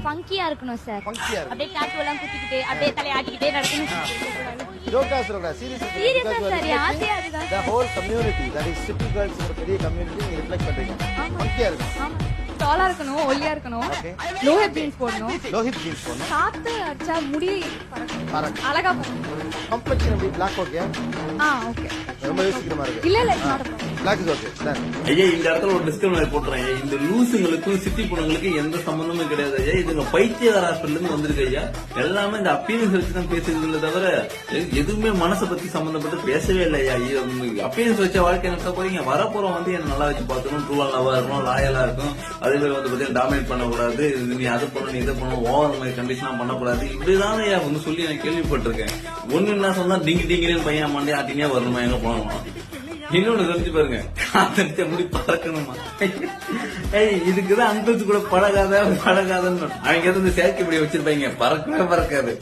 ஃபங்கியா இருக்கணும் சார். ஃபங்கியா இருக்கு. அப்படியே டாட்டூ எல்லாம் குத்திக்கிட்டு அப்படியே தலைய ஆட்டிக்கிட்டே நடக்கணும். ஜோக்கா சொல்றா சீரியஸா சீரியஸா சார் ஆசை அதுதான். the whole community that is city girls ஒரு பெரிய கம்யூனிட்டி நீங்க ரிஃப்ளெக்ட் பண்றீங்க. ஃபங்கியா இருக்கு. ஆமா. டாலா இருக்கணும், ஒல்லியா இருக்கணும். லோ ஹிப் ஜீன்ஸ் போடணும். லோ ஹிப் ஜீன்ஸ் போடணும். காத்து அடிச்சா முடி பறக்கும். அழகா போடணும். காம்ப்ளெக்ஷன் அப்படி black ஓகே. ஓகே. ரொம்ப யோசிக்கிறமா இருக்கு. இல்ல it's not a problem. black is okay. done. ஐயா இந்த இடத்துல ஒரு டிஸ்கிளைமர் போட்டுறேன். இந்த லூசுங்களுக்கும் சிட்டி பொண்ணுங்களுக்கு எந்த சம்பந்தமும் கிடையாது ஐயா. இதுங்க பைத்தியக்கார ஹாஸ்பிட்டல் இருந்து வந்திருக்கு ஐயா. எல்லாமே இந்த அப்பீரன்ஸ் வச்சு தான் பேசுறதுல தவிர எதுவுமே மனசை பத்தி சம்பந்தப்பட்டு பேசவே இல்லை ஐயா. அப்பீரன்ஸ் வச்ச வாழ்க்கை நடத்த போறீங்க. வரப்போறோம் வந்து என்ன நல்லா வச்சு பார்க்கணும், ட்ரூவா லவ்வா இருக்கணும், லாயலா இருக்கும். அதே மாதிரி வந்து பாத்தீங்கன்னா டாமினேட் பண்ணக்கூடாது, நீ அதை பண்ணணும் இதை பண்ணணும், ஓவர் மாதிரி கண்டிஷனா பண்ணக்கூடாது. இப்படிதான் ஐயா வந்து சொல்லி நான் கேள்விப்பட்டிருக்கேன். ஒண்ணு என்ன சொன்னா டிங்கி டிங்கின்னு பையன் மண்டே ஆட்டினே வரணுமா எங்க போனோம். இன்னொன்னு தெரிஞ்சு பாருங்க, காத்தடிச்ச முடி பறக்கணுமா. இதுக்குதான் அங்கிள்ஸ் கூட பழகாதன்னு அவங்க எதாவது செயற்கை இப்படி வச்சிருப்பாங்க. பறக்கவே பறக்காது.